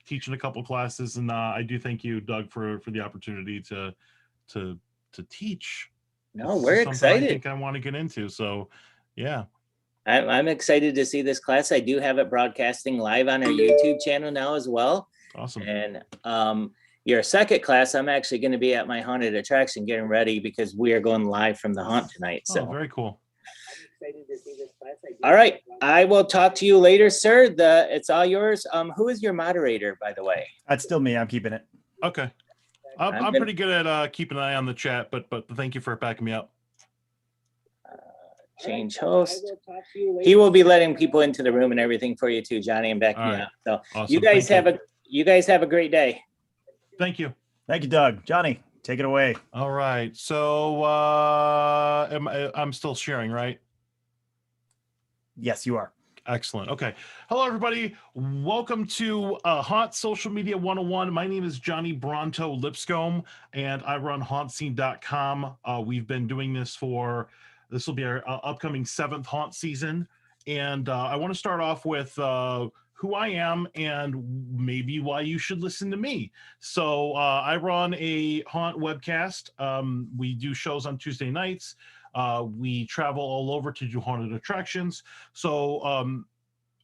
teaching a couple classes, and I do thank you, Doug, for the opportunity to teach. No, This we're is something I excited. think I want to get into. So, yeah. I'm excited to see this class. I do have it broadcasting live on our YouTube channel now as well. Awesome. And your second class, I'm actually going to be at my haunted attraction getting ready because we are going live from the haunt tonight. So very cool. I'm excited to see this class. All right. I will talk to you later, sir. It's all yours. Who is your moderator, by the way? That's still me. I'm keeping it. Okay. I'm pretty good at keeping an eye on the chat, but thank you for backing me up. Change host. He will be letting people into the room and everything for you too, Johnny, and back me up. So awesome. you guys have a great day. Thank you. Thank you, Doug. Johnny, take it away. All right. So I'm still sharing, right? Yes, you are. Excellent. Okay. Hello, everybody. Welcome to Haunt Social Media 101. My name is Johnny Bronto Lipscomb, and I run hauntScene.com. We've been doing this this will be our upcoming 7th haunt season. And I want to start off with who I am and maybe why you should listen to me. So I run a haunt webcast. We do shows on Tuesday nights. We travel all over to do haunted attractions. So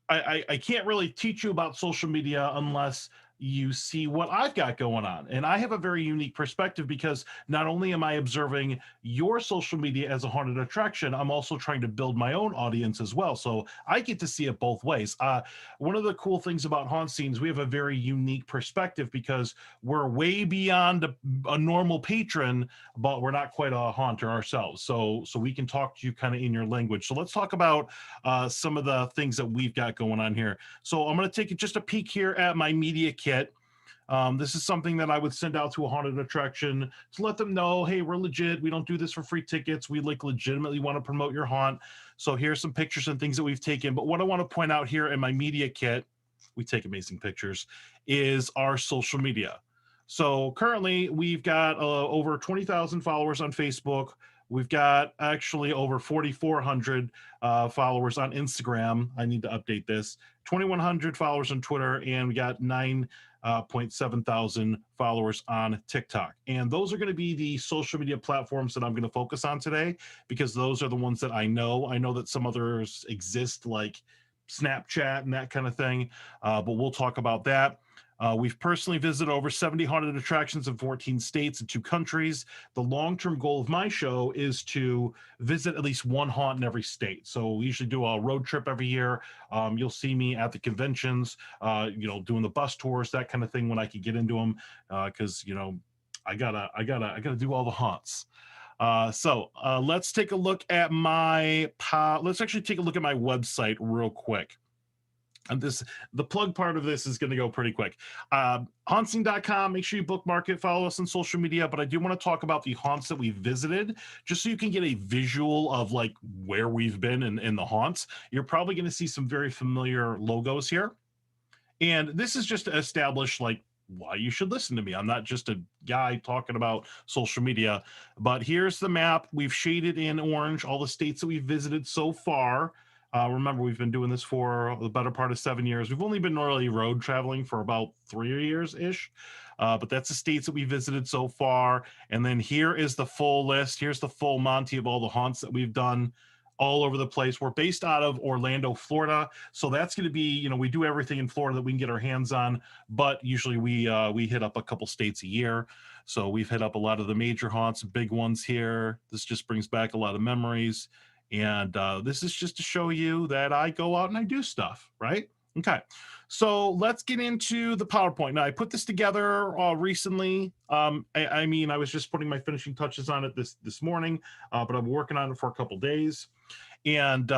I can't really teach you about social media unless you see what I've got going on. And I have a very unique perspective because not only am I observing your social media as a haunted attraction, I'm also trying to build my own audience as well. So I get to see it both ways. One of the cool things about Haunt Scenes, we have a very unique perspective because we're way beyond a normal patron, but we're not quite a haunter ourselves. So we can talk to you kind of in your language. So let's talk about some of the things that we've got going on here. So I'm going to take just a peek here at my media kit. This is something that I would send out to a haunted attraction to let them know, hey, we're legit. We don't do this for free tickets. We legitimately want to promote your haunt. So here's some pictures and things that we've taken. But what I want to point out here in my media kit, we take amazing pictures, is our social media. So currently we've got over 20,000 followers on Facebook. We've got actually over 4,400 followers on Instagram. I need to update this. 2,100 followers on Twitter, and we got 9.7 thousand followers on TikTok. And those are going to be the social media platforms that I'm going to focus on today because those are the ones that I know. I know that some others exist like Snapchat and that kind of thing, but we'll talk about that. We've personally visited over 70 haunted attractions in 14 states and 2 countries. The long-term goal of my show is to visit at least one haunt in every state. So we usually do a road trip every year. You'll see me at the conventions, doing the bus tours, that kind of thing when I can get into them, because I gotta do all the haunts. So let's take a look at let's actually take a look at my website real quick. And the plug part of this is going to go pretty quick. Hauntscene.com, make sure you bookmark it, follow us on social media, but I do want to talk about the haunts that we visited, just so you can get a visual of like where we've been in the haunts. You're probably going to see some very familiar logos here. And this is just to establish like why you should listen to me. I'm not just a guy talking about social media, but here's the map. We've shaded in orange all the states that we've visited so far. Remember, we've been doing this for the better part of 7 years. We've only been really road traveling for about 3 years-ish, but that's the states that we visited so far. And then here is the full list. Here's the full Monty of all the haunts that we've done all over the place. We're based out of Orlando, Florida. So that's going to be, we do everything in Florida that we can get our hands on, but usually we hit up a couple states a year. So we've hit up a lot of the major haunts, big ones here. This just brings back a lot of memories. And this is just to show you that I go out and I do stuff, right? Okay, so let's get into the PowerPoint. Now, I put this together recently. I was just putting my finishing touches on it this morning, but I've been working on it for a couple days. And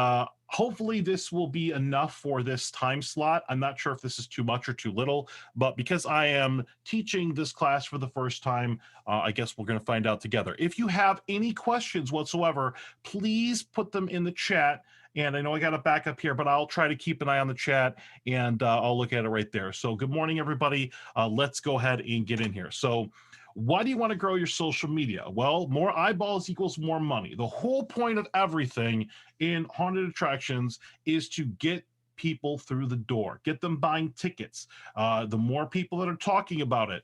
hopefully this will be enough for this time slot. I'm not sure if this is too much or too little, but because I am teaching this class for the first time, I guess we're going to find out together. If you have any questions whatsoever, please put them in the chat. And I know I got to back up here, but I'll try to keep an eye on the chat and I'll look at it right there. So good morning, everybody. Let's go ahead and get in here. So why do you want to grow your social media? Well, more eyeballs equals more money. The whole point of everything in haunted attractions is to get people through the door, get them buying tickets. The more people that are talking about it,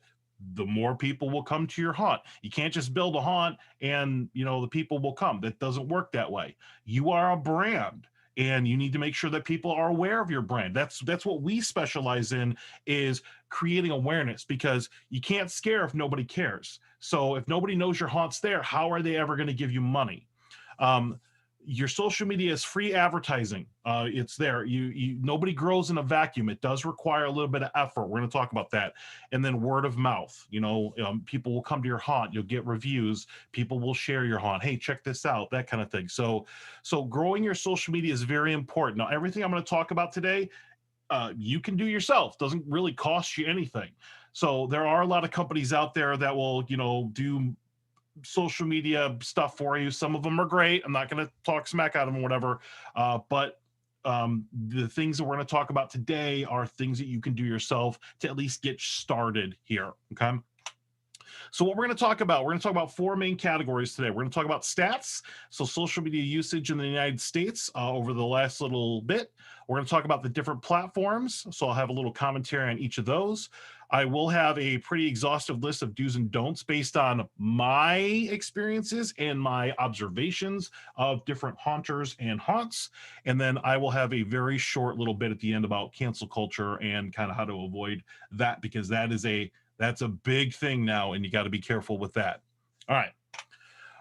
the more people will come to your haunt. You can't just build a haunt and the people will come. That doesn't work that way. You are a brand, and you need to make sure that people are aware of your brand. That's what we specialize in, is creating awareness, because you can't scare if nobody cares. So if nobody knows your haunt's there, how are they ever going to give you money? um, your social media is free advertising. It's there. Nobody grows in a vacuum. It does require a little bit of effort. We're going to talk about that. And then word of mouth. People will come to your haunt. You'll get reviews. People will share your haunt. Hey, check this out. That kind of thing. So growing your social media is very important. Now, everything I'm going to talk about today, you can do yourself. Doesn't really cost you anything. So there are a lot of companies out there that will, do social media stuff for you. Some of them are great. I'm not going to talk smack at them or whatever. But the things that we're going to talk about today are things that you can do yourself to at least get started here. Okay. So what we're going to talk about 4 main categories today. We're going to talk about stats, so social media usage in the United States over the last little bit. We're going to talk about the different platforms, so I'll have a little commentary on each of those. I will have a pretty exhaustive list of do's and don'ts based on my experiences and my observations of different haunters and haunts. And then I will have a very short little bit at the end about cancel culture and kind of how to avoid that, because that's a big thing now, and you got to be careful with that.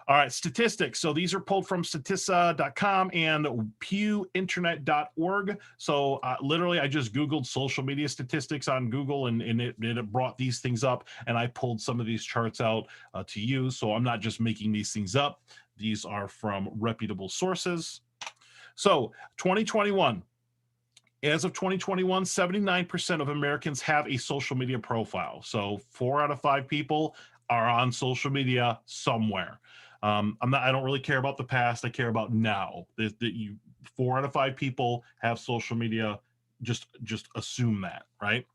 All right, statistics. So these are pulled from statista.com and pewinternet.org. So literally, I just Googled social media statistics on Google, and it brought these things up, and I pulled some of these charts out to use. So I'm not just making these things up. These are from reputable sources. So 2021. As of 2021, 79% of Americans have a social media profile. So 4 out of 5 people are on social media somewhere. I don't really care about the past. I care about now. 4 out of 5 people have social media. Just assume that, right?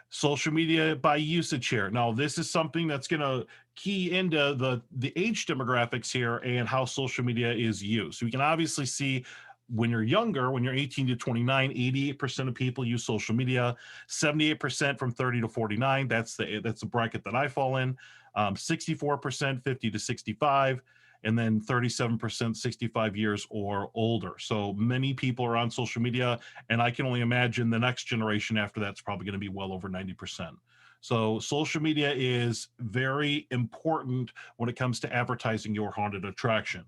Social media by usage here. Now, this is something that's going to key into the age demographics here and how social media is used. So we can obviously see, when you're younger, when you're 18 to 29, 88% of people use social media, 78% from 30 to 49. That's the bracket that I fall in. 64%, 50 to 65, and then 37%, 65 years or older. So many people are on social media, and I can only imagine the next generation after that's probably going to be well over 90%. So social media is very important when it comes to advertising your haunted attraction.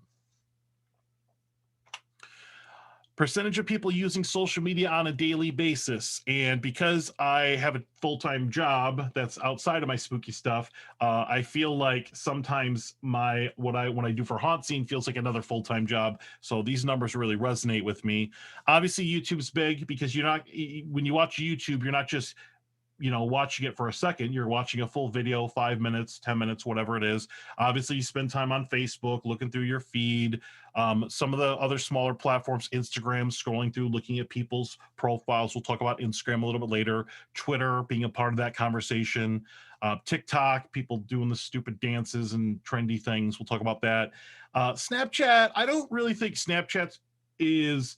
Percentage of people using social media on a daily basis. And because I have a full-time job that's outside of my spooky stuff, I feel like sometimes when I do for Haunt Scene feels like another full-time job. So these numbers really resonate with me. Obviously, YouTube's big, because when you watch YouTube, you're not just watching it for a second. You're watching a full video, 5 minutes, 10 minutes, whatever it is. Obviously, you spend time on Facebook, looking through your feed. Some of the other smaller platforms, Instagram, scrolling through, looking at people's profiles. We'll talk about Instagram a little bit later. Twitter, being a part of that conversation. TikTok, people doing the stupid dances and trendy things. We'll talk about that. Snapchat, I don't really think Snapchat is,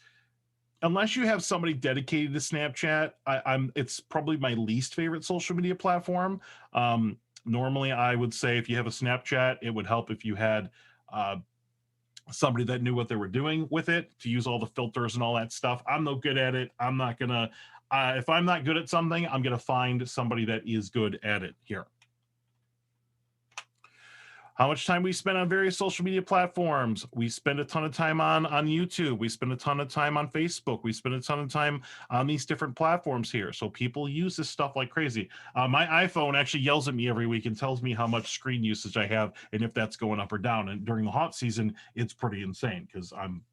unless you have somebody dedicated to Snapchat, it's probably my least favorite social media platform. Normally, I would say if you have a Snapchat, it would help if you had somebody that knew what they were doing with it, to use all the filters and all that stuff. I'm no good at it. I'm not gonna. If I'm not good at something, I'm gonna find somebody that is good at it here. How much time we spend on various social media platforms. We spend a ton of time on YouTube. We spend a ton of time on Facebook. We spend a ton of time on these different platforms here. So people use this stuff like crazy. My iPhone actually yells at me every week and tells me how much screen usage I have and if that's going up or down. And during the haunt season, it's pretty insane, because I'm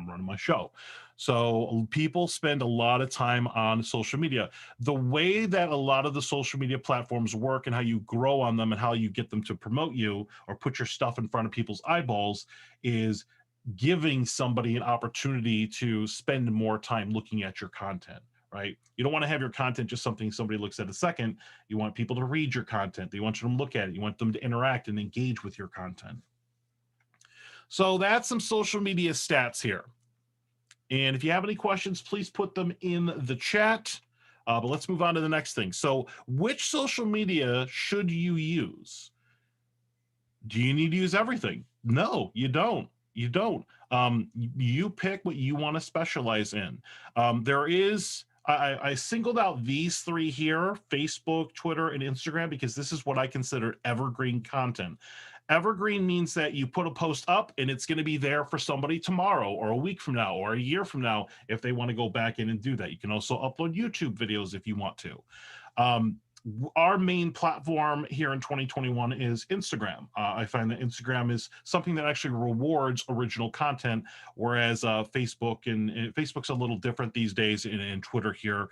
running my show. So people spend a lot of time on social media. The way that a lot of the social media platforms work and how you grow on them and how you get them to promote you or put your stuff in front of people's eyeballs is giving somebody an opportunity to spend more time looking at your content. Right? You don't want to have your content just something somebody looks at a second. You want people to read your content. You want them to look at it. You want them to interact and engage with your content. So that's some social media stats here. And if you have any questions, please put them in the chat. But let's move on to the next thing. So, which social media should you use? Do you need to use everything? No, you don't. You don't. You pick what you want to specialize in. There is, I singled out these three here: Facebook, Twitter, and Instagram, because this is what I consider evergreen content. Evergreen means that you put a post up and it's going to be there for somebody tomorrow or a week from now or a year from now if they want to go back in and do that. You can also upload YouTube videos if you want to. Um, our main platform here in 2021 is Instagram. I find that Instagram is something that actually rewards original content, whereas and Facebook's a little different these days, and Twitter here.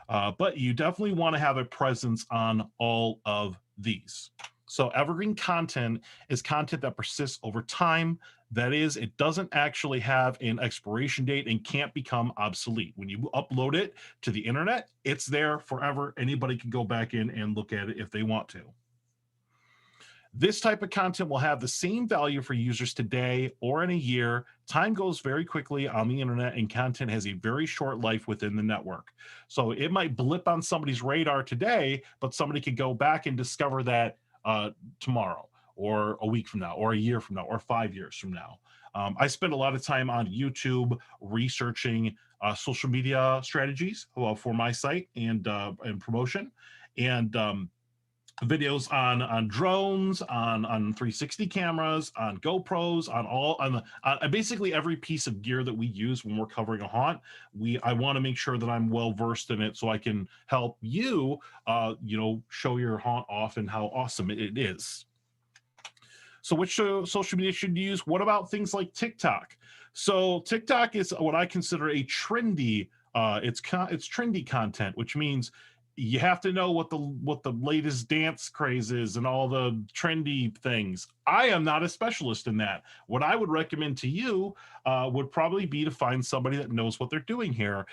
But you definitely want to have a presence on all of these. So evergreen content is content that persists over time. That is, it doesn't actually have an expiration date and can't become obsolete. When you upload it to the internet, it's there forever. Anybody can go back in and look at it if they want to. This type of content will have the same value for users today or in a year. Time goes very quickly on the internet, and content has a very short life within the network. So it might blip on somebody's radar today, but somebody could go back and discover that tomorrow or a week from now or a year from now or 5 years from now. I spend a lot of time on YouTube researching social media strategies for my site and promotion, and videos on drones, on 360 cameras, on GoPros, on basically every piece of gear that we use when we're covering a haunt. I want to make sure that I'm well versed in it so I can help you, show your haunt off and how awesome it is. So which social media should you use? What about things like TikTok? So TikTok is what I consider a trendy. It's trendy content, which means you have to know what the latest dance craze is and all the trendy things. I am not a specialist in that. What I would recommend to you would probably be to find somebody that knows what they're doing here,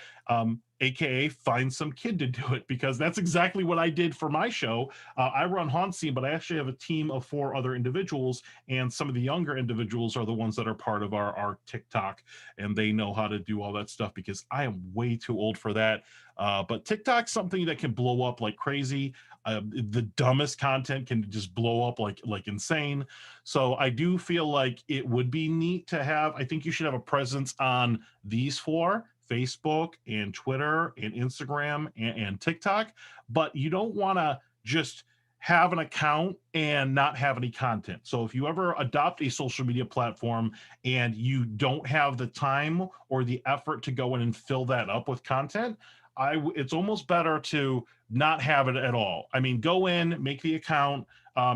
aka find some kid to do it, because that's exactly what I did for my show. I run Haunt Scene, but I actually have a team of 4 other individuals, and some of the younger individuals are the ones that are part of our TikTok, and they know how to do all that stuff because I am way too old for that. But TikTok's something that can blow up like crazy. The dumbest content can just blow up like insane. So I do feel like it would be neat to have. I think you should have a presence on these 4: Facebook and Twitter and Instagram and TikTok. But you don't want to just have an account and not have any content. So if you ever adopt a social media platform and you don't have the time or the effort to go in and fill that up with content, it's almost better to not have it at all. I mean, go in, make the account,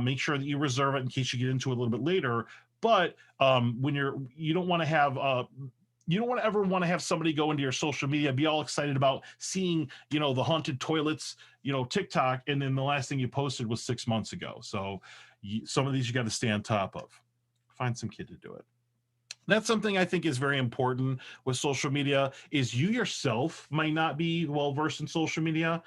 make sure that you reserve it in case you get into it a little bit later. But when you don't want to have you don't want to ever want to have somebody go into your social media, be all excited about seeing, the haunted toilets, TikTok, and then the last thing you posted was 6 months ago. So some of these you got to stay on top of. Find some kid to do it. That's something I think is very important with social media. Is you yourself might not be well versed in social media.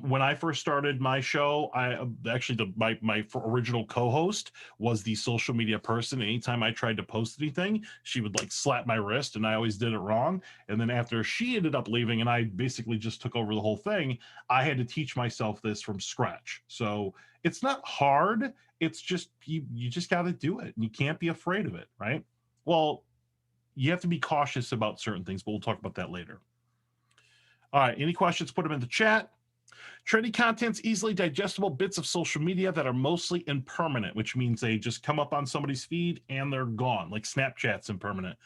When I first started my show, I actually my original co-host was the social media person. Anytime I tried to post anything, she would like slap my wrist, and I always did it wrong. And then after she ended up leaving, and I basically just took over the whole thing, I had to teach myself this from scratch. So it's not hard. It's just you just got to do it, and you can't be afraid of it, right? Well, you have to be cautious about certain things, but we'll talk about that later. All right, any questions, put them in the chat. Trendy content's easily digestible bits of social media that are mostly impermanent, which means they just come up on somebody's feed and they're gone, like Snapchat's impermanent.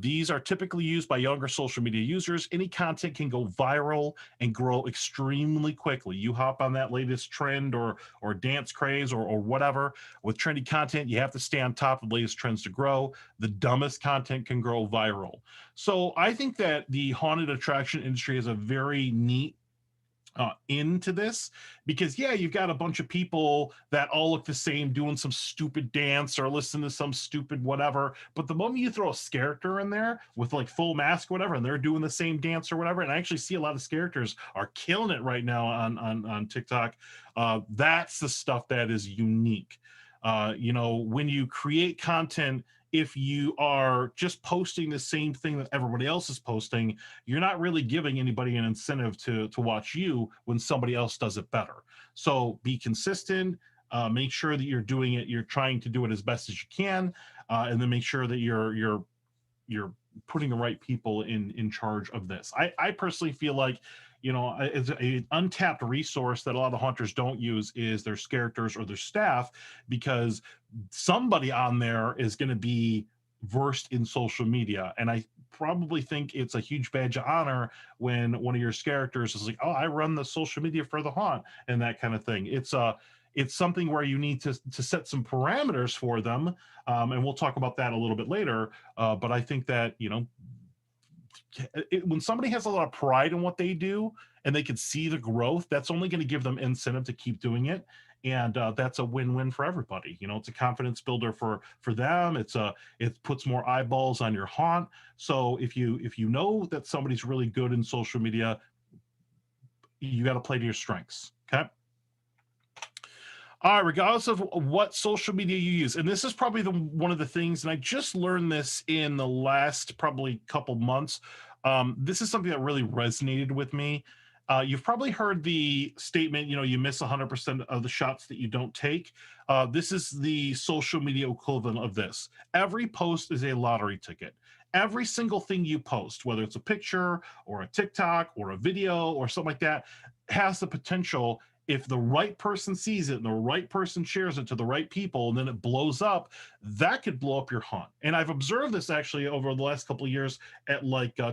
These are typically used by younger social media users. Any content can go viral and grow extremely quickly. You hop on that latest trend or dance craze or whatever. With trendy content, you have to stay on top of the latest trends to grow. The dumbest content can grow viral. So I think that the haunted attraction industry is a very neat into this, because you've got a bunch of people that all look the same doing some stupid dance or listen to some stupid whatever, but the moment you throw a character in there with like full mask or whatever, and they're doing the same dance or whatever, and I actually see a lot of characters are killing it right now on TikTok, that's the stuff that is unique. When you create content if you are just posting the same thing that everybody else is posting, you're not really giving anybody an incentive to watch you when somebody else does it better. So be consistent. Make sure that you're doing it. You're trying to do it as best as you can, and then make sure that you're putting the right people in charge of this. I personally feel like, it's an untapped resource that a lot of hunters don't use is their characters or their staff, because somebody on there is going to be versed in social media. And I probably think it's a huge badge of honor when one of your characters is like, oh, I run the social media for the haunt and that kind of thing. It's something where you need to set some parameters for them, and we'll talk about that a little bit later. But I think that, when somebody has a lot of pride in what they do and they can see the growth, that's only going to give them incentive to keep doing it. And that's a win-win for everybody. It's a confidence builder for them. It puts more eyeballs on your haunt. So if you know that somebody's really good in social media, you got to play to your strengths. Okay. All right, regardless of what social media you use, and this is probably one of the things, and I just learned this in the last probably couple months. This is something that really resonated with me. You've probably heard the statement, you miss 100% of the shots that you don't take. This is the social media equivalent of this. Every post is a lottery ticket. Every single thing you post, whether it's a picture or a TikTok or a video or something like that, has the potential, if the right person sees it and the right person shares it to the right people, and then it blows up, that could blow up your haunt. And I've observed this actually over the last couple of years at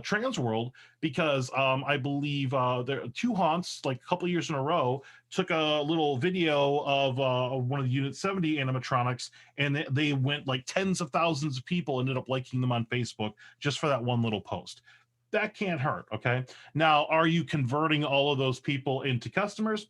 Trans World, because I believe there are two haunts, like a couple of years in a row, took a little video of one of the Unit 70 animatronics, and they went like tens of thousands of people ended up liking them on Facebook just for that one little post. That can't hurt. Okay. Now, are you converting all of those people into customers?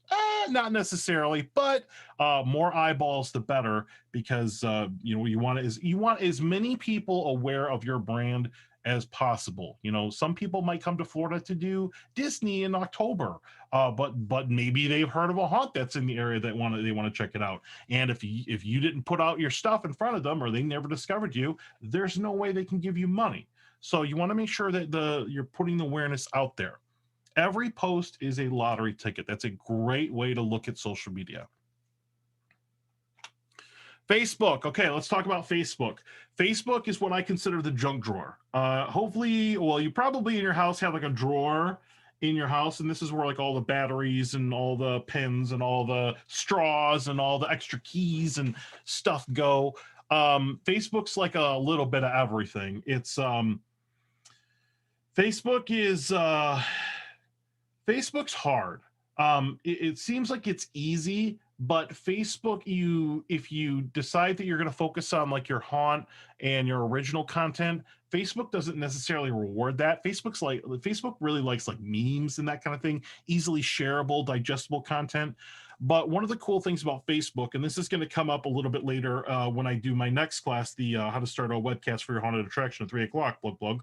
Not necessarily, but more eyeballs the better, because you want as many people aware of your brand as possible. Some people might come to Florida to do Disney in October, but maybe they've heard of a haunt that's in the area that they want to check it out. And if you didn't put out your stuff in front of them, or they never discovered you, there's no way they can give you money. So you want to make sure that you're putting the awareness out there. Every post is a lottery ticket. That's a great way to look at social media. Facebook. Okay, let's talk about Facebook. Facebook is what I consider the junk drawer. Hopefully, well, you probably in your house have like a drawer in your house, and this is where like all the batteries and all the pens and all the straws and all the extra keys and stuff go. Facebook's like a little bit of everything. Facebook's hard. It seems like it's easy, but Facebook, if you decide that you're going to focus on like your haunt and your original content, Facebook doesn't necessarily reward that. Facebook really likes like memes and that kind of thing, easily shareable, digestible content. But one of the cool things about Facebook, and this is going to come up a little bit later when I do my next class, the how to start a webcast for your haunted attraction at 3:00, plug.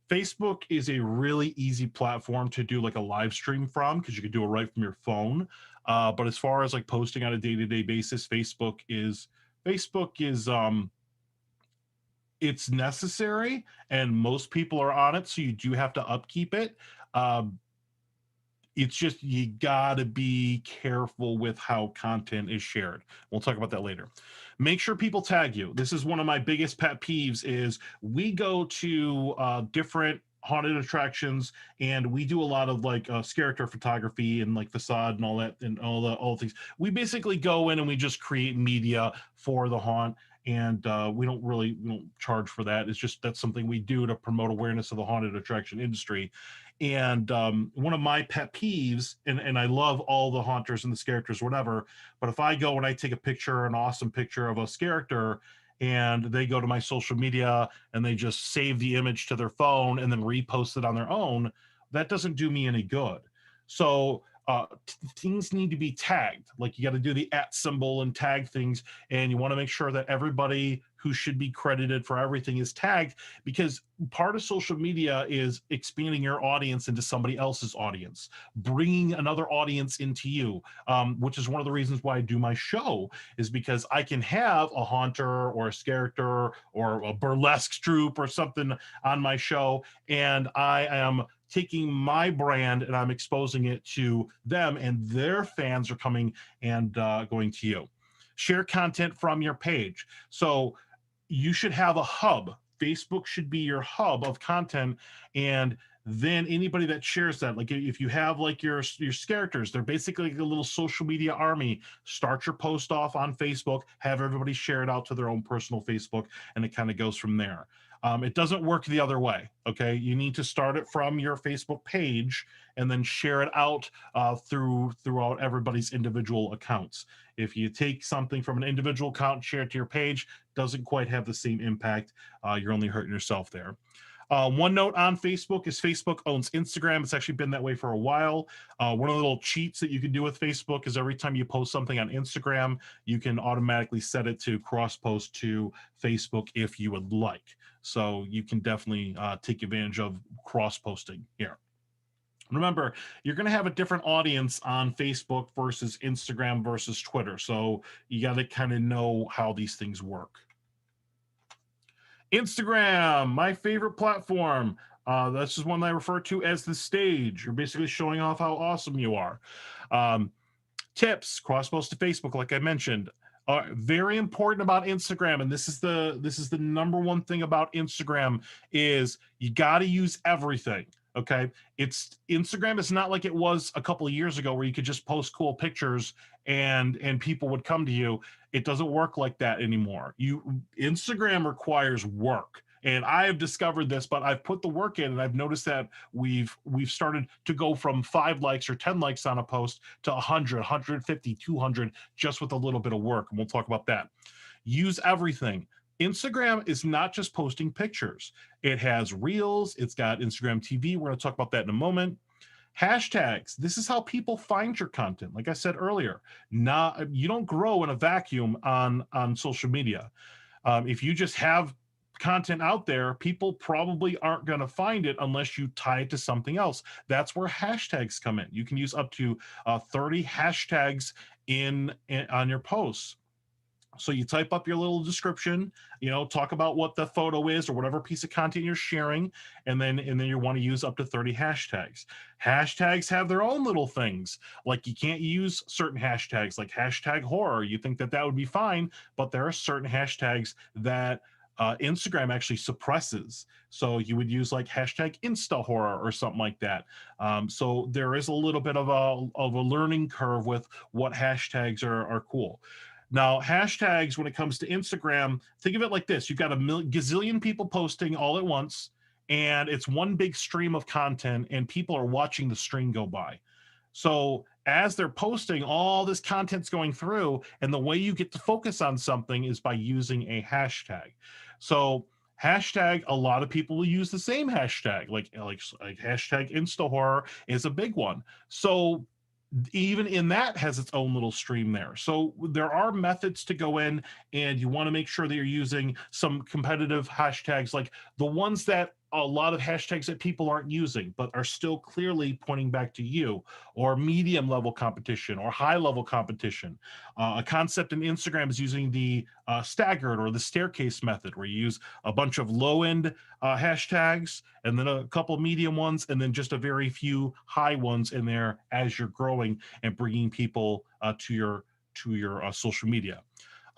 Facebook is a really easy platform to do like a live stream from, because you can do it right from your phone. But as far as like posting on a day-to-day basis, Facebook is it's necessary, and most people are on it, so you do have to upkeep it. It's just, you gotta be careful with how content is shared. We'll talk about that later. Make sure people tag you. This is one of my biggest pet peeves. Is we go to different haunted attractions, and we do a lot of like character photography and like facade and all that, and all the things. We basically go in and we just create media for the haunt, and we don't charge for that. It's just, that's something we do to promote awareness of the haunted attraction industry. And one of my pet peeves, and I love all the haunters and the characters, whatever, but if I go and I take a picture, an awesome picture of a character, and they go to my social media and they just save the image to their phone and then repost it on their own, that doesn't do me any good. So things need to be tagged. Like, you got to do the @ symbol and tag things, and you want to make sure that everybody who should be credited for everything is tagged, because part of social media is expanding your audience into somebody else's audience, bringing another audience into you, which is one of the reasons why I do my show, is because I can have a haunter or a character or a burlesque troupe or something on my show, and I am taking my brand and I'm exposing it to them, and their fans are coming and going to you. Share content from your page. So you should have a hub. Facebook should be your hub of content, and then anybody that shares that, like if you have like your characters, they're basically like a little social media army. Start your post off on Facebook, have everybody share it out to their own personal Facebook, and it kind of goes from there. It doesn't work the other way. Okay, you need to start it from your Facebook page and then share it out throughout everybody's individual accounts. If you take something from an individual account, share it to your page, doesn't quite have the same impact. You're only hurting yourself there. One note on Facebook is Facebook owns Instagram. It's actually been that way for a while. One of the little cheats that you can do with Facebook is every time you post something on Instagram, you can automatically set it to cross post to Facebook if you would like. So you can definitely take advantage of cross posting here. Remember, you're going to have a different audience on Facebook versus Instagram versus Twitter. So you got to kind of know how these things work. Instagram, my favorite platform. This is one that I refer to as the stage. You're basically showing off how awesome you are. Tips, cross post to Facebook, like I mentioned. Very important about Instagram, and this is the number one thing about Instagram, is you got to use everything. Okay, Instagram is not like it was a couple of years ago where you could just post cool pictures and people would come to you. It doesn't work like that anymore. Instagram requires work. And I have discovered this, but I've put the work in, and I've noticed that we've started to go from 5 likes or 10 likes on a post to 100, 150, 200 just with a little bit of work. And we'll talk about that. Use everything. Instagram is not just posting pictures. It has reels. It's got Instagram TV. We're going to talk about that in a moment. Hashtags. This is how people find your content. Like I said earlier, you don't grow in a vacuum on social media. If you just have content out there, people probably aren't going to find it unless you tie it to something else. That's where hashtags come in. You can use up to 30 hashtags on your posts. So you type up your little description, talk about what the photo is or whatever piece of content you're sharing, and then you want to use up to 30 hashtags. Hashtags have their own little things. Like you can't use certain hashtags, like hashtag horror. You think that would be fine, but there are certain hashtags that Instagram actually suppresses. So you would use like hashtag Insta horror or something like that. So there is a little bit of a learning curve with what hashtags are cool. Now, hashtags, when it comes to Instagram, think of it like this. You've got a gazillion people posting all at once, and it's one big stream of content, and people are watching the stream go by. So as they're posting, all this content's going through, and the way you get to focus on something is by using a hashtag. So hashtag, a lot of people will use the same hashtag, like hashtag InstaHorror is a big one. So even in that has its own little stream there. So there are methods to go in, and you want to make sure that you're using some competitive hashtags, like the ones that a lot of hashtags that people aren't using but are still clearly pointing back to you, or medium level competition or high level competition. A concept in Instagram is using the staggered or the staircase method, where you use a bunch of low end hashtags and then a couple medium ones and then just a very few high ones in there as you're growing and bringing people to your social media.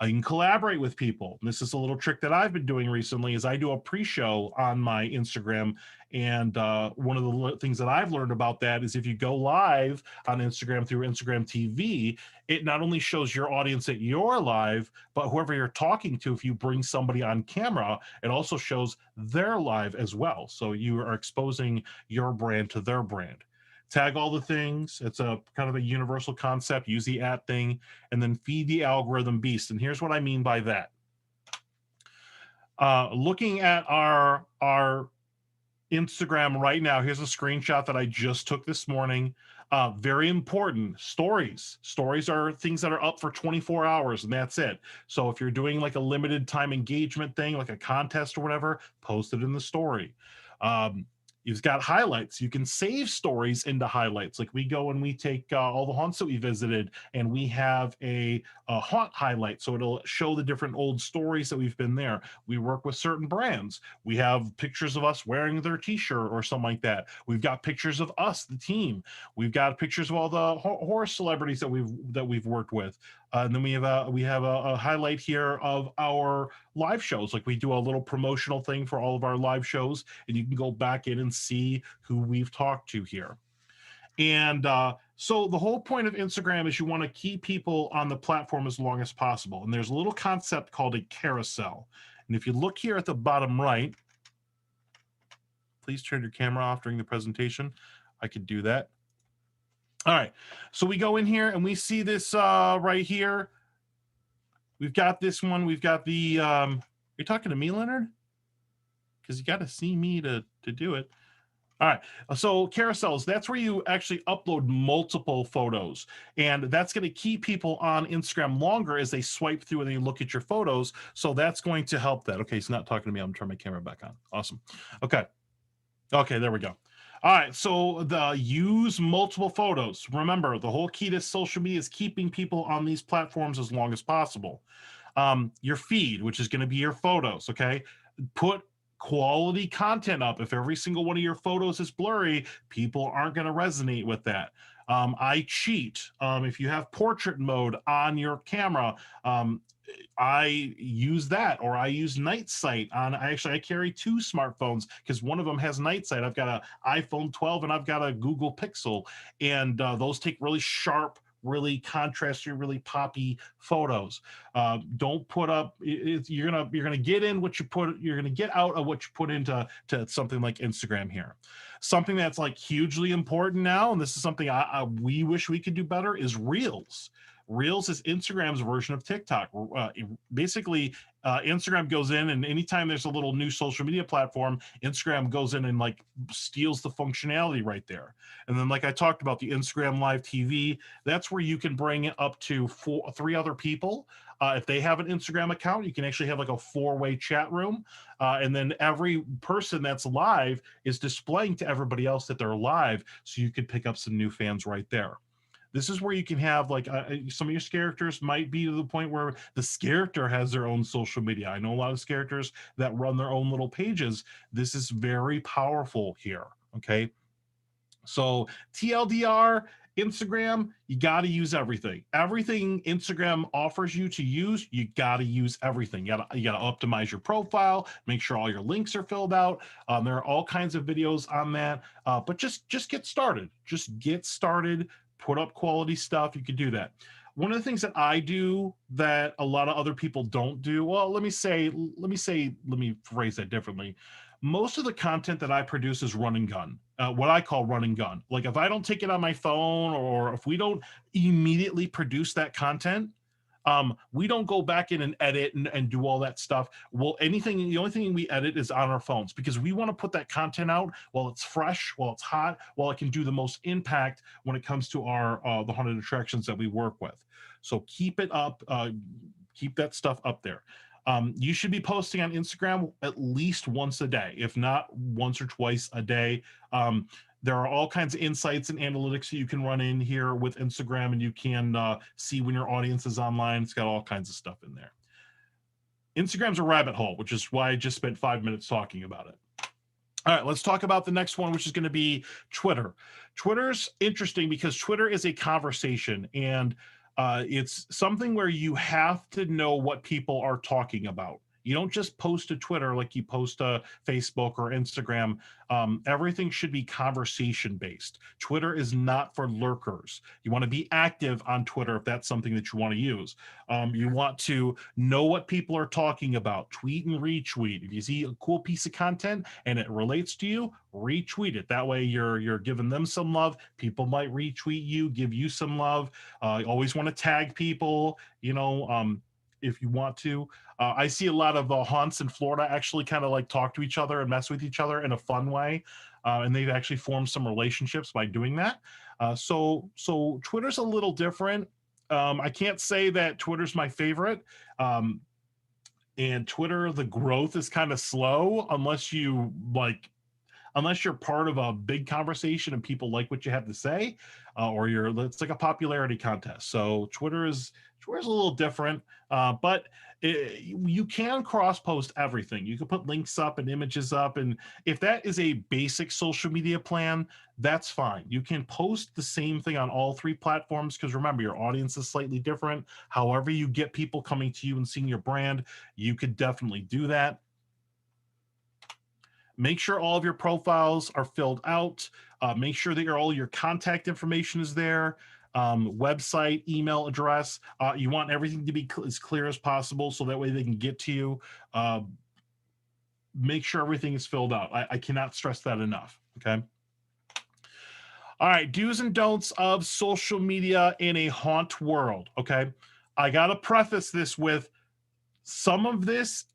You can collaborate with people. And this is a little trick that I've been doing recently, is I do a pre-show on my Instagram. And one of the things that I've learned about that is if you go live on Instagram through Instagram TV, it not only shows your audience that you're live, but whoever you're talking to, if you bring somebody on camera, it also shows their live as well. So you are exposing your brand to their brand. Tag all the things. It's a kind of a universal concept. Use the @ thing, and then feed the algorithm beast. And here's what I mean by that. Looking at our Instagram right now, here's a screenshot that I just took this morning. Very important. Stories are things that are up for 24 hours and that's it. So if you're doing like a limited time engagement thing, like a contest or whatever, post it in the story. You've got highlights. You can save stories into highlights. Like we go and we take all the haunts that we visited and we have a haunt highlight. So it'll show the different old stories that we've been there. We work with certain brands. We have pictures of us wearing their t-shirt or something like that. We've got pictures of us, the team. We've got pictures of all the horror celebrities that we've worked with. And then we have a highlight here of our live shows. Like we do a little promotional thing for all of our live shows, and you can go back in and see who we've talked to here. And so the whole point of Instagram is you want to keep people on the platform as long as possible. And there's a little concept called a carousel. And if you look here at the bottom right, please turn your camera off during the presentation. I could do that. All right, so we go in here and we see this right here. We've got this one. We've got the, you're talking to me, Leonard? Because you got to see me to do it. All right, so carousels, that's where you actually upload multiple photos. And that's going to keep people on Instagram longer as they swipe through and they look at your photos. So that's going to help that. Okay, he's not talking to me. I'm turning my camera back on. Awesome. Okay, there we go. All right, so use multiple photos. Remember, the whole key to social media is keeping people on these platforms as long as possible. Your feed, which is going to be your photos, okay? Put quality content up. If every single one of your photos is blurry, people aren't going to resonate with that. I cheat. If you have portrait mode on your camera, I use that, or I use night sight on. I carry two smartphones because one of them has night sight. I've got an iPhone 12 and I've got a Google Pixel, and those take really sharp, really contrasty, really poppy photos. Don't put up. You're gonna get in what you put. You're gonna get out of what you put into something like Instagram here. Something that's like hugely important now, and this is something we wish we could do better, is Reels. Reels is Instagram's version of TikTok. Basically, Instagram goes in, and anytime there's a little new social media platform, Instagram goes in and like steals the functionality right there. And then, like I talked about, the Instagram Live TV, that's where you can bring it up to three other people. If they have an Instagram account, you can actually have like a four-way chat room. And then every person that's live is displaying to everybody else that they're live. So you could pick up some new fans right there. This is where you can have like some of your characters might be to the point where the character has their own social media. I know a lot of characters that run their own little pages. This is very powerful here. Okay. So TLDR, Instagram, you got to use everything. Everything Instagram offers you to use, you got to use everything. You got to optimize your profile, make sure all your links are filled out. There are all kinds of videos on that, but just get started. Just get started. Put up quality stuff. You can do that. One of the things that I do that a lot of other people don't do, well, let me phrase that differently. Most of the content that I produce is run and gun, what I call run and gun. Like if I don't take it on my phone, or if we don't immediately produce that content, we don't go back in and edit and do all that stuff. Well, the only thing we edit is on our phones, because we want to put that content out while it's fresh, while it's hot, while it can do the most impact when it comes to our the haunted attractions that we work with. So keep it up, keep that stuff up there. You should be posting on Instagram at least once a day, if not once or twice a day. There are all kinds of insights and analytics that you can run in here with Instagram, and you can see when your audience is online. It's got all kinds of stuff in there. Instagram's a rabbit hole, which is why I just spent 5 minutes talking about it. All right, let's talk about the next one, which is going to be Twitter. Twitter's interesting because Twitter is a conversation, and it's something where you have to know what people are talking about. You don't just post to Twitter like you post to Facebook or Instagram. Everything should be conversation based. Twitter is not for lurkers. You want to be active on Twitter if that's something that you want to use. You want to know what people are talking about. Tweet and retweet. If you see a cool piece of content and it relates to you, retweet it. That way you're giving them some love. People might retweet you, give you some love. You always want to tag people, if you want to. I see a lot of haunts in Florida actually kind of like talk to each other and mess with each other in a fun way. And they've actually formed some relationships by doing that. So Twitter's a little different. I can't say that Twitter's my favorite. And Twitter, the growth is kind of slow unless you're part of a big conversation and people like what you have to say, or it's like a popularity contest. So Twitter's a little different, but you can cross post everything. You can put links up and images up, and if that is a basic social media plan, that's fine. You can post the same thing on all three platforms, because remember, your audience is slightly different. However you get people coming to you and seeing your brand, you could definitely do that. Make sure all of your profiles are filled out. Make sure that all your contact information is there, website, email address. You want everything to be as clear as possible so that way they can get to you. Make sure everything is filled out. I cannot stress that enough. Okay. All right. Do's and don'ts of social media in a haunt world. Okay. I got to preface this with some of this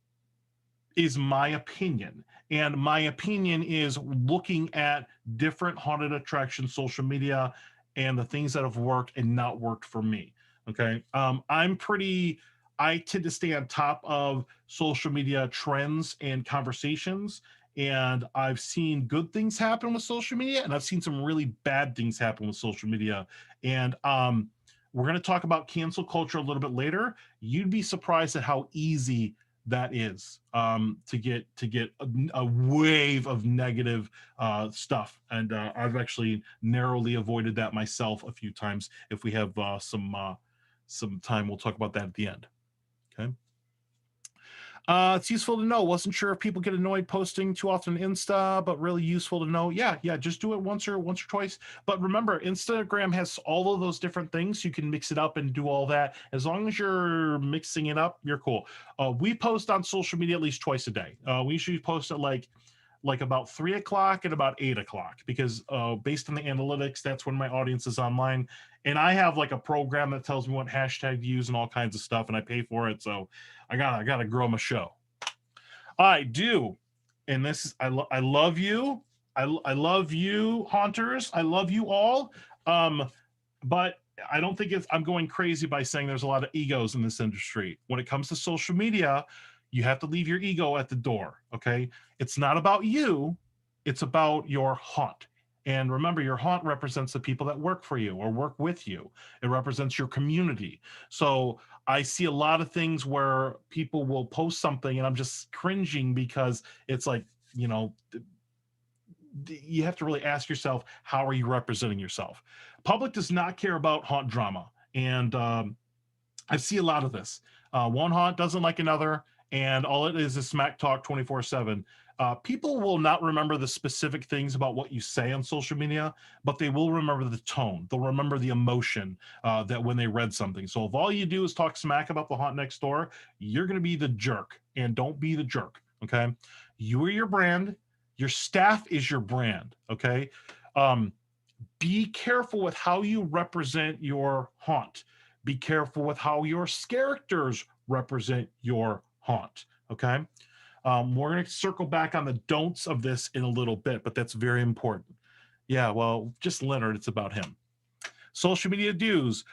is my opinion. And my opinion is looking at different haunted attraction social media and the things that have worked and not worked for me. Okay. I tend to stay on top of social media trends and conversations. And I've seen good things happen with social media, and I've seen some really bad things happen with social media. And we're going to talk about cancel culture a little bit later. You'd be surprised at how easy that is to get a wave of negative stuff, and I've actually narrowly avoided that myself a few times. If we have some time, we'll talk about that at the end. Okay. It's useful to know. Wasn't sure if people get annoyed posting too often Insta, but really useful to know. Yeah, just do it once or twice. But remember, Instagram has all of those different things. You can mix it up and do all that. As long as you're mixing it up, you're cool. We post on social media at least twice a day. We usually post at like about 3 o'clock and about 8 o'clock, because based on the analytics, that's when my audience is online. And I have like a program that tells me what hashtag to use and all kinds of stuff, and I pay for it. So I gotta grow my show. I do. And this is, I love you. I love you, haunters. I love you all. But I don't think I'm going crazy by saying there's a lot of egos in this industry. When it comes to social media, you have to leave your ego at the door. Okay. It's not about you. It's about your haunt. And remember, your haunt represents the people that work for you or work with you. It represents your community. So I see a lot of things where people will post something and I'm just cringing, because it's like, you have to really ask yourself, how are you representing yourself? Public does not care about haunt drama. And I see a lot of this. One haunt doesn't like another, and all it is smack talk 24/7. People will not remember the specific things about what you say on social media, but they will remember the tone. They'll remember the emotion that when they read something. So if all you do is talk smack about the haunt next door, you're going to be the jerk, and don't be the jerk. Okay. You are your brand. Your staff is your brand. Okay. Be careful with how you represent your haunt. Be careful with how your characters represent your haunt. Okay. We're going to circle back on the don'ts of this in a little bit, but that's very important. Yeah, well, just Leonard, it's about him. Social media do's.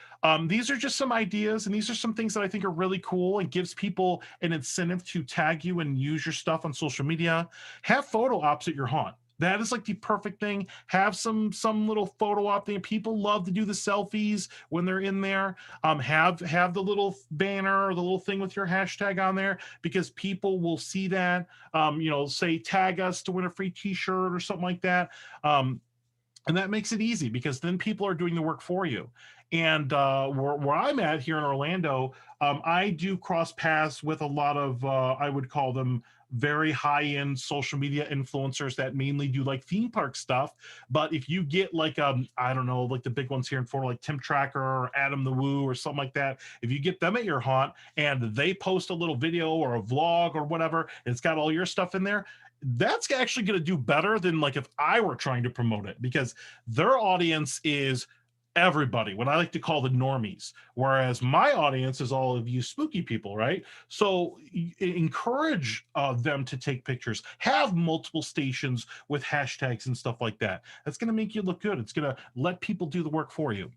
These are just some ideas, and these are some things that I think are really cool and gives people an incentive to tag you and use your stuff on social media. Have photo ops at your haunt. That is like the perfect thing. Have some little photo op thing. People love to do the selfies when they're in there. Have the little banner or the little thing with your hashtag on there, because people will see that. Say tag us to win a free T-shirt or something like that. And that makes it easy, because then people are doing the work for you. And where I'm at here in Orlando, I do cross paths with a lot of, I would call them very high-end social media influencers that mainly do like theme park stuff. But if you get like, I don't know, like the big ones here in Florida, like Tim Tracker or Adam the Woo or something like that, if you get them at your haunt and they post a little video or a vlog or whatever, and it's got all your stuff in there, that's actually going to do better than like if I were trying to promote it, because their audience is everybody, what I like to call the normies, whereas my audience is all of you spooky people, right? So encourage them to take pictures, have multiple stations with hashtags and stuff like that. That's going to make you look good. It's going to let people do the work for you.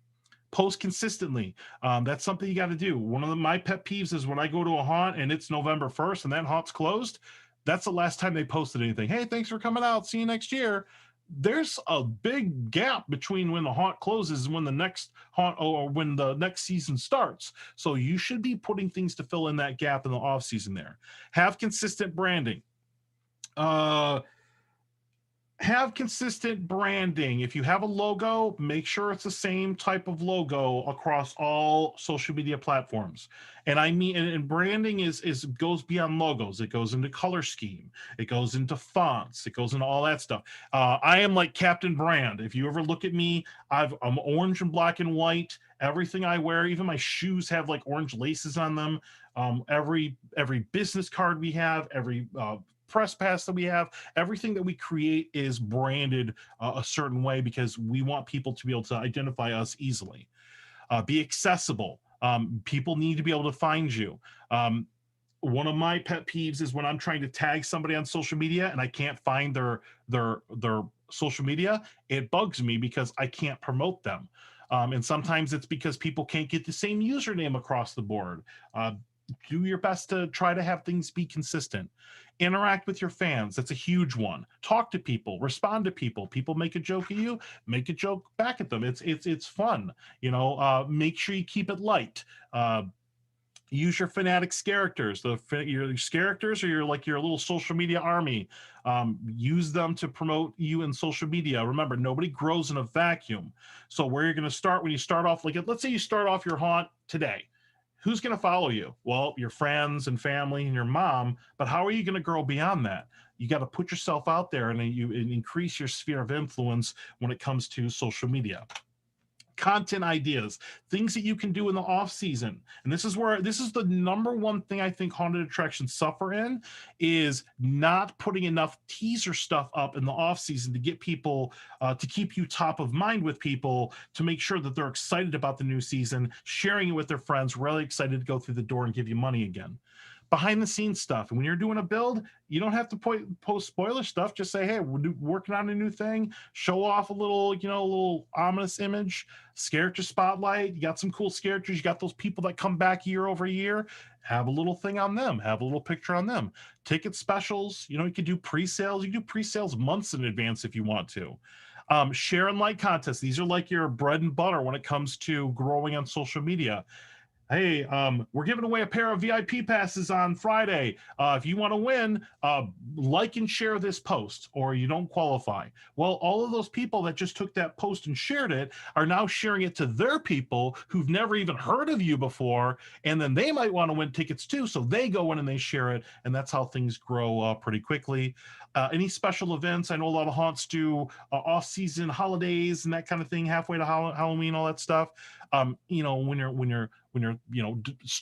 Post consistently. That's something you got to do. One of my pet peeves is when I go to a haunt and it's November 1st and that haunt's closed. That's the last time they posted anything. Hey, thanks for coming out. See you next year. There's a big gap between when the haunt closes and when the next haunt or when the next season starts. So you should be putting things to fill in that gap in the off season there. Have consistent branding. Have consistent branding. If you have a logo, make sure it's the same type of logo across all social media platforms. And I mean, and branding is goes beyond logos. It goes into color scheme. It goes into fonts. It goes into all that stuff. I am like Captain Brand. If you ever look at me, I'm orange and black and white. Everything I wear, even my shoes have like orange laces on them. Every business card we have, every press pass that we have, everything that we create is branded a certain way because we want people to be able to identify us easily. Be accessible. People need to be able to find you. One of my pet peeves is when I'm trying to tag somebody on social media and I can't find their social media. It bugs me because I can't promote them. And sometimes it's because people can't get the same username across the board. Do your best to try to have things be consistent. Interact with your fans. That's a huge one. Talk to people, respond to people. People make a joke at you, make a joke back at them. It's fun. Make sure you keep it light. Use your fanatics characters. Your characters are your little social media army. Use them to promote you in social media. Remember, nobody grows in a vacuum. So where you're going to start when you start off, like let's say you start off your haunt today. Who's going to follow you? Well, your friends and family and your mom, but how are you going to grow beyond that? You got to put yourself out there and you increase your sphere of influence when it comes to social media. Content ideas, things that you can do in the off season. And this is the number one thing I think haunted attractions suffer in is not putting enough teaser stuff up in the off season to get people to keep you top of mind with people, to make sure that they're excited about the new season, sharing it with their friends, really excited to go through the door and give you money again. Behind the scenes stuff. And when you're doing a build, you don't have to post spoiler stuff. Just say, hey, we're working on a new thing. Show off a little ominous image, character spotlight. You got some cool characters. You got those people that come back year over year. Have a little thing on them. Have a little picture on them. Ticket specials. You can do pre-sales. You can do pre-sales months in advance if you want to. Share and like contests. These are like your bread and butter when it comes to growing on social media. Hey, we're giving away a pair of VIP passes on Friday. If you want to win, like and share this post, or you don't qualify. Well, all of those people that just took that post and shared it are now sharing it to their people who've never even heard of you before, and then they might want to win tickets too, so they go in and they share it, and that's how things grow pretty quickly. Any special events? I know a lot of haunts do off-season holidays and that kind of thing, halfway to Halloween, all that stuff. When you're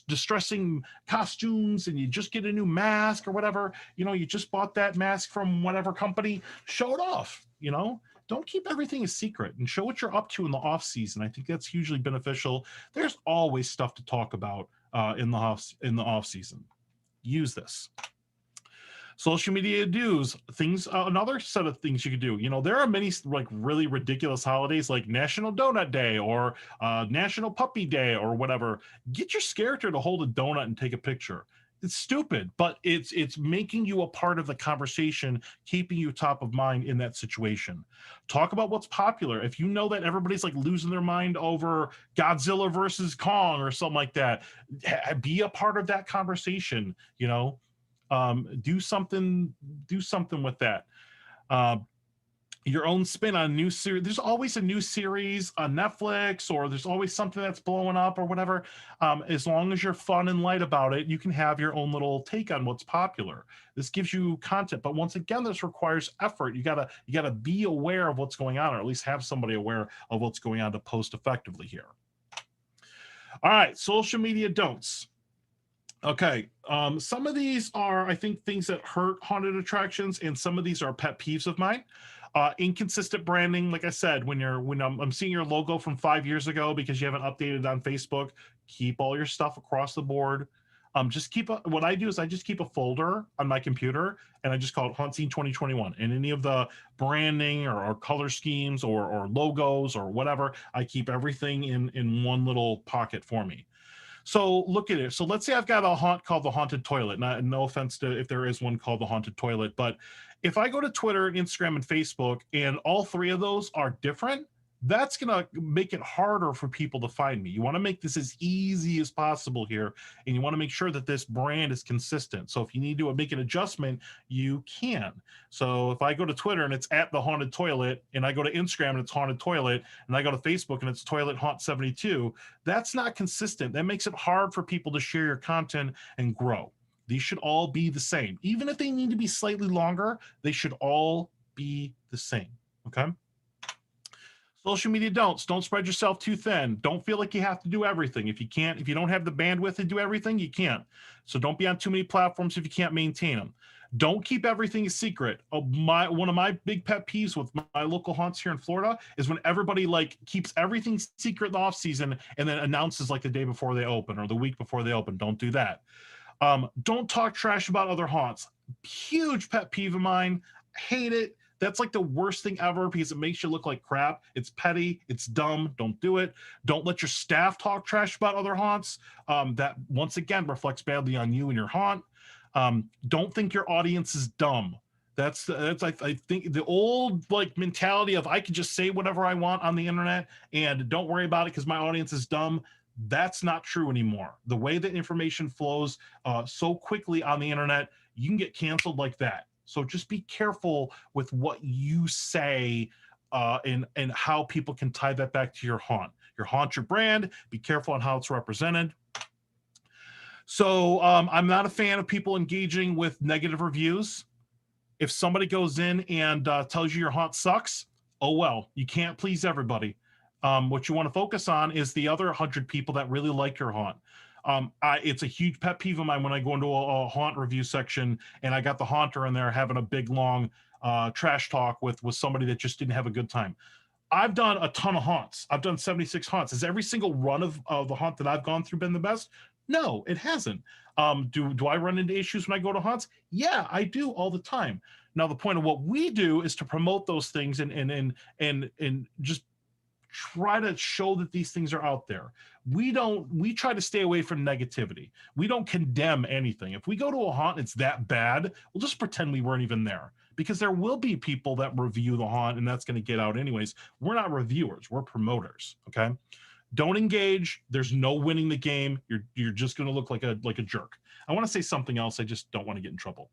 distressing costumes and you just get a new mask or whatever, you just bought that mask from whatever company, show it off. Don't keep everything a secret and show what you're up to in the off season. I think that's hugely beneficial. There's always stuff to talk about in the off season. Use this. Social media dues, things, another set of things you could do. There are many like really ridiculous holidays like National Donut Day or National Puppy Day or whatever. Get your character to hold a donut and take a picture. It's stupid, but it's making you a part of the conversation, keeping you top of mind in that situation. Talk about what's popular. If you know that everybody's like losing their mind over Godzilla versus Kong or something like that, be a part of that conversation. Do something with that. Your own spin on a new series. There's always a new series on Netflix, or there's always something that's blowing up or whatever. As long as you're fun and light about it, you can have your own little take on what's popular. This gives you content, but once again, this requires effort. You gotta be aware of what's going on, or at least have somebody aware of what's going on to post effectively here. All right, social media don'ts. Okay. Some of these are, I think, things that hurt haunted attractions, and some of these are pet peeves of mine. Inconsistent branding, like I said, when I'm seeing your logo from 5 years ago because you haven't updated on Facebook, keep all your stuff across the board. Just what I do is I just keep a folder on my computer and I just call it Haunt Scene 2021. And any of the branding or color schemes or logos or whatever, I keep everything in one little pocket for me. So look at it. So let's say I've got a haunt called the haunted toilet. No offense to if there is one called the haunted toilet, but if I go to Twitter and Instagram and Facebook and all three of those are different, that's going to make it harder for people to find me. You want to make this as easy as possible here, and you want to make sure that this brand is consistent. So if you need to make an adjustment, you can. So if I go to Twitter and it's at the haunted toilet, and I go to Instagram and it's haunted toilet, and I go to Facebook and it's toilet haunt 72, that's not consistent. That makes it hard for people to share your content and grow. These should all be the same. Even if they need to be slightly longer, they should all be the same. Okay. Social media don't spread yourself too thin. Don't feel like you have to do everything. If you don't have the bandwidth to do everything, you can't. So don't be on too many platforms if you can't maintain them. Don't keep everything a secret. One of my big pet peeves with my local haunts here in Florida is when everybody like keeps everything secret in the off season and then announces like the day before they open or the week before they open. Don't do that. Don't talk trash about other haunts. Huge pet peeve of mine. Hate it. That's like the worst thing ever because it makes you look like crap. It's petty. It's dumb. Don't do it. Don't let your staff talk trash about other haunts. That once again reflects badly on you and your haunt. Don't think your audience is dumb. That's I think the old like mentality of I can just say whatever I want on the internet and don't worry about it because my audience is dumb. That's not true anymore. The way that information flows so quickly on the internet, you can get canceled like that. So just be careful with what you say and how people can tie that back to your haunt. Your haunt, your brand. Be careful on how it's represented. So I'm not a fan of people engaging with negative reviews. If somebody goes in and tells you your haunt sucks, oh well, you can't please everybody. What you want to focus on is the other 100 people that really like your haunt. It's a huge pet peeve of mine when I go into a haunt review section and I got the haunter in there having a big long trash talk with somebody that just didn't have a good time. I've done a ton of haunts. I've done 76 haunts. Has every single run of the haunt that I've gone through been the best? No, it hasn't. Do I run into issues when I go to haunts? Yeah, I do all the time. Now the point of what we do is to promote those things and just try to show that these things are out there. We try to stay away from negativity. We don't condemn anything. If we go to a haunt and it's that bad, we'll just pretend we weren't even there because there will be people that review the haunt and that's going to get out anyways. We're not reviewers, we're promoters. Okay. Don't engage. There's no winning the game. You're just going to look like a jerk. I want to say something else. I just don't want to get in trouble.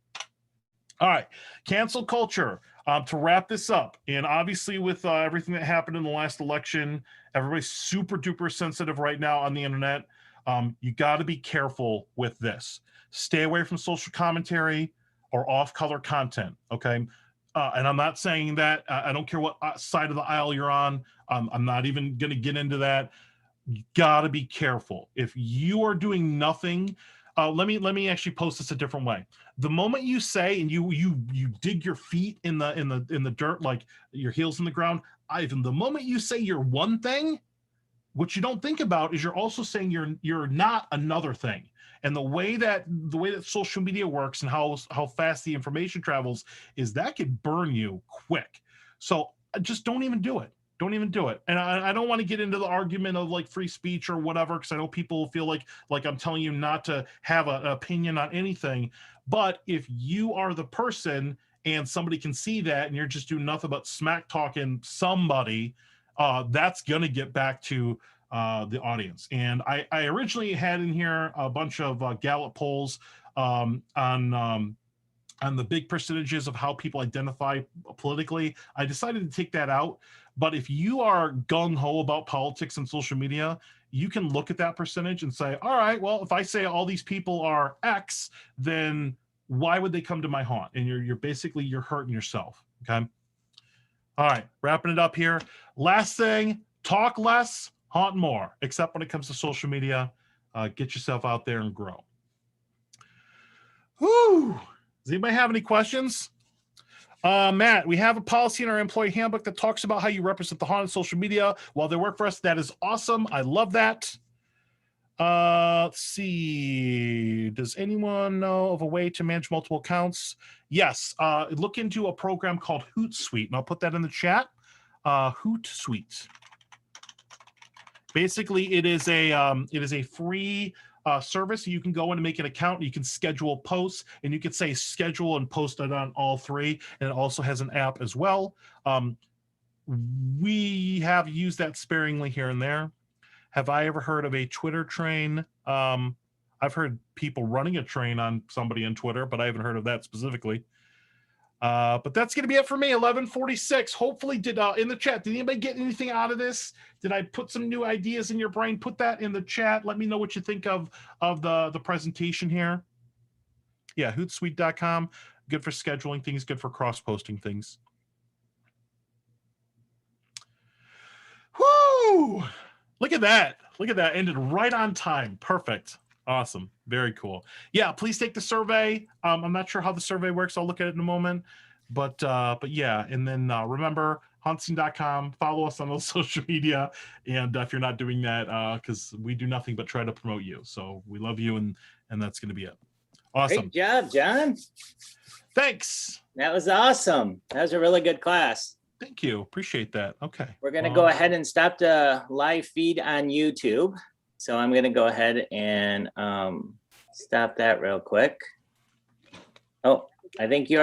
All right, cancel culture. To wrap this up, and obviously with everything that happened in the last election, everybody's super duper sensitive right now on the internet. You got to be careful with this. Stay away from social commentary or off-color content. Okay, and I'm not saying that. I don't care what side of the aisle you're on. I'm not even going to get into that. You got to be careful. If you are doing nothing. Let me actually post this a different way. The moment you say and you dig your feet in the dirt, like your heels in the ground, Ivan, the moment you say you're one thing, what you don't think about is you're also saying you're not another thing. And the way that social media works and how fast the information travels is that could burn you quick. So just don't even do it. Don't even do it. And I don't want to get into the argument of like free speech or whatever, because I know people feel like I'm telling you not to have an opinion on anything. But if you are the person and somebody can see that and you're just doing nothing but smack talking somebody, that's going to get back to the audience. And I originally had in here a bunch of Gallup polls on the big percentages of how people identify politically. I decided to take that out. But if you are gung-ho about politics and social media, you can look at that percentage and say, all right, well, if I say all these people are X, then why would they come to my haunt? And you're basically hurting yourself. Okay. All right, wrapping it up here. Last thing, talk less, haunt more, except when it comes to social media. Get yourself out there and grow. Whew. Does anybody have any questions? Matt, we have a policy in our employee handbook that talks about how you represent the haunt on social media while they work for us. That is awesome. I love that. Let's see. Does anyone know of a way to manage multiple accounts? Yes. Look into a program called Hootsuite, and I'll put that in the chat. Hootsuite. Basically, it is a free service. You can go in and make an account. You can schedule posts, and you can say schedule and post it on all three. And it also has an app as well. We have used that sparingly here and there. Have I ever heard of a Twitter train? I've heard people running a train on somebody on Twitter, but I haven't heard of that specifically. But that's going to be it for me. 11:46. Hopefully, in the chat, did anybody get anything out of this? Did I put some new ideas in your brain? Put that in the chat. Let me know what you think of the presentation here. Yeah, hootsuite.com. Good for scheduling things. Good for cross-posting things. Whoo! Look at that. Look at that. Ended right on time. Perfect. Awesome. Very cool. Yeah, please take the survey. I'm not sure how the survey works. I'll look at it in a moment. But yeah, and then remember, hauntScene.com. Follow us on those social media. And if you're not doing that, because we do nothing but try to promote you. So we love you, and that's going to be it. Awesome. Great job, John. Thanks. That was awesome. That was a really good class. Thank you. Appreciate that. Okay. We're going to go ahead and stop the live feed on YouTube. So I'm going to go ahead and stop that real quick. Oh, I think you're